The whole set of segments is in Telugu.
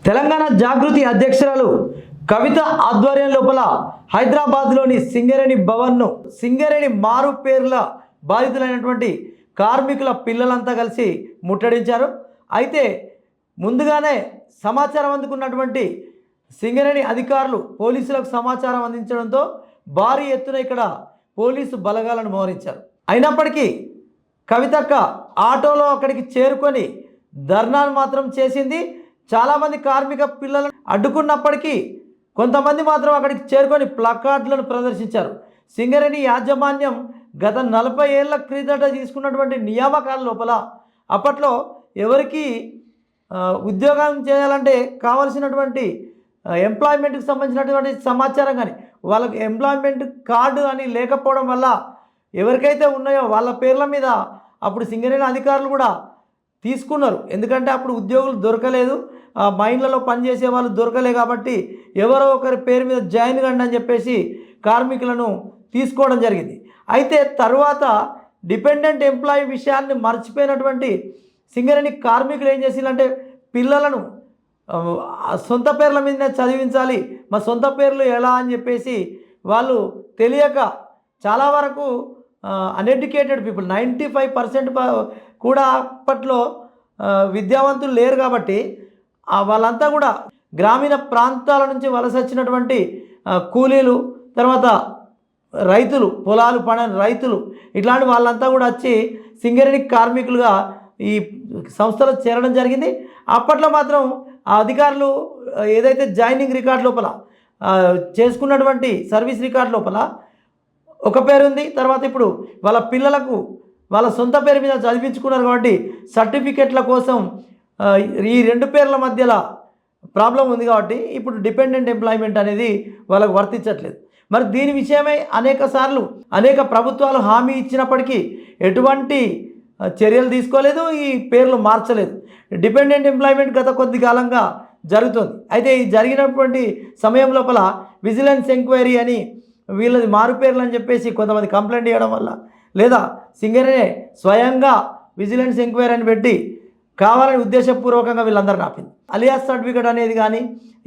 తెలంగాణ జాగృతి అధ్యక్షురాలు కవిత ఆధ్వర్యం లోపల హైదరాబాద్లోని సింగరేణి భవన్ను సింగరేణి మారు పేర్ల బాధితులైనటువంటి కార్మికుల పిల్లలంతా కలిసి ముట్టడించారు. అయితే ముందుగానే సమాచారం అందుకున్నటువంటి సింగరేణి అధికారులు పోలీసులకు సమాచారం అందించడంతో భారీ ఎత్తున ఇక్కడ పోలీసు బలగాలను మోహరించారు. అయినప్పటికీ కవితక్క ఆటోలో అక్కడికి చేరుకొని ధర్నాను మాత్రం చేసింది. చాలామంది కార్మిక పిల్లలను అడ్డుకున్నప్పటికీ కొంతమంది మాత్రం అక్కడికి చేరుకొని ప్లకార్డులను ప్రదర్శించారు. సింగరేణి యాజమాన్యం గత 40 ఏళ్ల క్రిందట తీసుకున్నటువంటి నియామకాల లోపల అప్పట్లో ఎవరికి ఉద్యోగం చేయాలంటే కావలసినటువంటి ఎంప్లాయ్మెంట్కి సంబంధించినటువంటి సమాచారం కానీ వాళ్ళకి ఎంప్లాయ్మెంట్ కార్డు అని లేకపోవడం వల్ల ఎవరికైతే ఉన్నాయో వాళ్ళ పేర్ల మీద అప్పుడు సింగరేణి అధికారులు కూడా తీసుకున్నారు. ఎందుకంటే అప్పుడు ఉద్యోగులు దొరకలేదు, మైన్లలో పనిచేసే వాళ్ళు దొరకలే కాబట్టి ఎవరో ఒకరి పేరు మీద జాయిన్ కండి అని చెప్పేసి కార్మికులను తీసుకోవడం జరిగింది. అయితే తర్వాత డిపెండెంట్ ఎంప్లాయీ విషయాన్ని మర్చిపోయినటువంటి సింగరేణి కార్మికులు ఏం చేసిందంటే పిల్లలను సొంత పేర్ల మీదనే చదివించాలి, మా సొంత పేర్లు ఎలా అని చెప్పేసి వాళ్ళు తెలియక చాలా వరకు అన్ఎడ్యుకేటెడ్ పీపుల్ 95% కూడా అప్పట్లో విద్యావంతులు లేరు కాబట్టి వాళ్ళంతా కూడా గ్రామీణ ప్రాంతాల నుంచి వలస వచ్చినటువంటి కూలీలు, తర్వాత రైతులు, పొలాలు పడని రైతులు, ఇట్లాంటి వాళ్ళంతా కూడా వచ్చి సింగరేణి కార్మికులుగా ఈ సంస్థలో చేరడం జరిగింది. అప్పట్లో మాత్రం ఆ అధికారులు ఏదైతే జాయినింగ్ రికార్డ్ లోపల చేసుకున్నటువంటి సర్వీస్ రికార్డ్ లోపల ఒక పేరు ఉంది, తర్వాత ఇప్పుడు వాళ్ళ పిల్లలకు వాళ్ళ సొంత పేరు మీద చదివించుకున్నారు కాబట్టి సర్టిఫికెట్ల కోసం ఈ 2 పేర్ల మధ్యలో ప్రాబ్లం ఉంది కాబట్టి ఇప్పుడు డిపెండెంట్ ఎంప్లాయ్మెంట్ అనేది వాళ్ళకు వర్తించట్లేదు. మరి దీని విషయమై అనేక ప్రభుత్వాలు హామీ ఇచ్చినప్పటికీ ఎటువంటి చర్యలు తీసుకోలేదు, ఈ పేర్లు మార్చలేదు. డిపెండెంట్ ఎంప్లాయ్మెంట్ గత కొద్ది కాలంగా జరుగుతుంది. అయితే ఈ జరిగినటువంటి సమయం లోపల విజిలెన్స్ ఎంక్వైరీ అని వీళ్ళది మారు పేర్లు అని చెప్పేసి కొంతమంది కంప్లైంట్ చేయడం వల్ల, లేదా సింగరేణి స్వయంగా విజిలెన్స్ ఎంక్వైరీ అని పెట్టి కావాలని ఉద్దేశపూర్వకంగా వీళ్ళందరినీ ఆపింది. అలియాస్ సర్టిఫికేట్ అనేది కానీ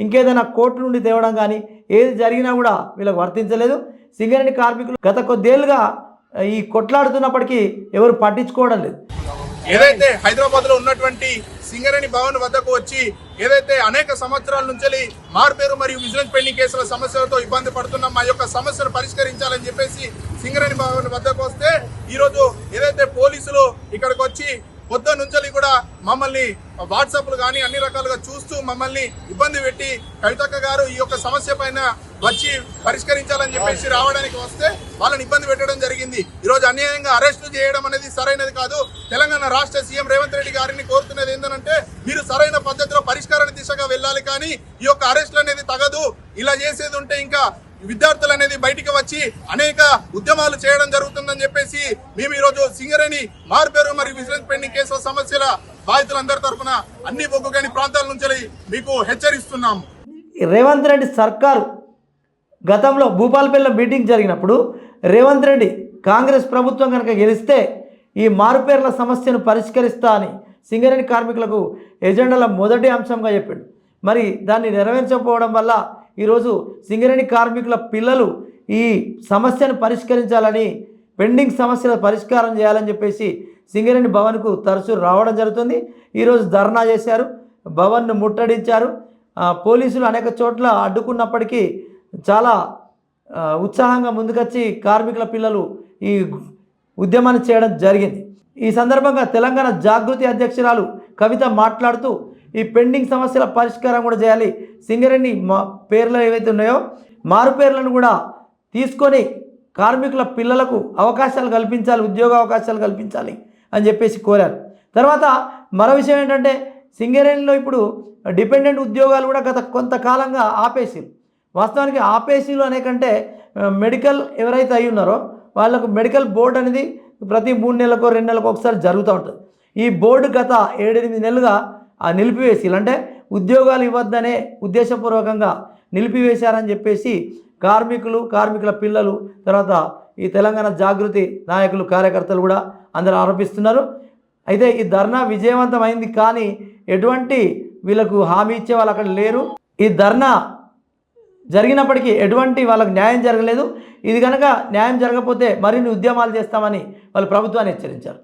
ఇంకేదైనా కోర్టు నుండి తేవడం కానీ ఏది జరిగినా కూడా వీళ్ళకి వర్తించలేదు. సింగరేణి కార్మికులు గత కొద్దేళ్లుగా ఈ కొట్లాడుతున్నప్పటికీ ఎవరు పట్టించుకోవడం లేదు. ఏదైతే హైదరాబాద్ లో ఉన్నటువంటి సింగరేణి భవన్ వద్దకు వచ్చి ఏదైతే అనేక సంవత్సరాల నుంచి మార్పేరు మరియు విజిలెన్స్ పెండింగ్ కేసుల సమస్యలతో ఇబ్బంది పడుతున్న మా యొక్క సమస్యను పరిష్కరించాలని చెప్పేసి సింగరేణి భవన్ వద్దకు వస్తే ఈరోజు ఏదైతే పోలీసులు ఇక్కడికి వచ్చి పొద్దు నుంచి కూడా మమ్మల్ని వాట్సాప్లు కానీ అన్ని రకాలుగా చూస్తూ మమ్మల్ని ఇబ్బంది పెట్టి కవితక్క గారు ఈ యొక్క సమస్య పైన వచ్చి పరిష్కరించాలని చెప్పేసి రావడానికి వస్తే వాళ్ళని ఇబ్బంది పెట్టడం జరిగింది. ఈరోజు అన్యాయంగా అరెస్టులు చేయడం అనేది సరైనది కాదు. తెలంగాణ రాష్ట్ర సీఎం రేవంత్ రెడ్డి గారిని కోరుతున్నది ఏంటంటే మీరు సరైన పద్ధతిలో పరిష్కార దిశగా వెళ్ళాలి, కానీ ఈ యొక్క అరెస్టులు అనేది తగదు. ఇలా చేసేది ఉంటే ఇంకా విద్యార్థులు అనేది బయటికి వచ్చి అనేక ఉద్యమాలు చేయడం జరుగుతుందని చెప్పేసి మేము ఈరోజు సింగరేణి మార్పేరు మరియు విజిలెన్స్ పెండింగ్ కేసుల సమస్యల బాధితులందరి తరఫున అన్ని బొగ్గుగని ప్రాంతాల నుంచి మీకు హెచ్చరిస్తున్నాము. రేవంత్ రెడ్డి సర్కారు గతంలో భూపాలపల్లిలో మీటింగ్ జరిగినప్పుడు రేవంత్ రెడ్డి కాంగ్రెస్ ప్రభుత్వం కనుక గెలిస్తే ఈ మారుపేర్ల సమస్యను పరిష్కరిస్తా అని సింగరేణి కార్మికులకు ఎజెండాల మొదటి అంశంగా చెప్పాడు. మరి దాన్ని నెరవేర్చకపోవడం వల్ల ఈరోజు సింగరేణి కార్మికుల పిల్లలు ఈ సమస్యను పరిష్కరించాలని, పెండింగ్ సమస్యల పరిష్కారం చేయాలని చెప్పేసి సింగరేణి భవన్కు తరచూ రావడం జరుగుతుంది. ఈరోజు ధర్నా చేశారు, భవన్ను ముట్టడించారు. పోలీసులు అనేక చోట్ల అడ్డుకున్నప్పటికీ చాలా ఉత్సాహంగా ముందుకొచ్చి కార్మికుల పిల్లలు ఈ ఉద్యమాన్ని చేయడం జరిగింది. ఈ సందర్భంగా తెలంగాణ జాగృతి అధ్యక్షురాలు కవిత మాట్లాడుతూ ఈ పెండింగ్ సమస్యల పరిష్కారం కూడా చేయాలి, సింగరేణి పేర్లు ఏవైతే ఉన్నాయో మారు పేర్లను కూడా తీసుకొని కార్మికుల పిల్లలకు అవకాశాలు కల్పించాలి, ఉద్యోగ అవకాశాలు కల్పించాలి అని చెప్పేసి కోరారు. తర్వాత మరో విషయం ఏంటంటే సింగరేణిలో ఇప్పుడు డిపెండెంట్ ఉద్యోగాలు కూడా గత కొంతకాలంగా ఆపేసి, వాస్తవానికి ఆపేసీలు అనే కంటే మెడికల్ ఎవరైతే అయి ఉన్నారో వాళ్ళకు మెడికల్ బోర్డు అనేది ప్రతి 3 నెలలకు 2 నెలలకు ఒకసారి జరుగుతూ ఉంటుంది. ఈ బోర్డు గత 7-8 నెలలుగా నిలిపివేసి, అంటే ఉద్యోగాలు ఇవ్వద్దనే ఉద్దేశపూర్వకంగా నిలిపివేశారని చెప్పేసి కార్మికుల పిల్లలు, తర్వాత ఈ తెలంగాణ జాగృతి నాయకులు, కార్యకర్తలు కూడా అందరూ ఆరోపిస్తున్నారు. అయితే ఈ ధర్నా విజయవంతమైంది, కానీ ఎటువంటి వీళ్ళకు హామీ ఇచ్చే వాళ్ళు అక్కడ లేరు. ఈ ధర్నా జరిగినప్పటికీ ఎటువంటి వాళ్ళకు న్యాయం జరగలేదు. ఇది కనుక న్యాయం జరగకపోతే మరిన్ని ఉద్యమాలు చేస్తామని వాళ్ళు ప్రభుత్వాన్ని హెచ్చరించారు.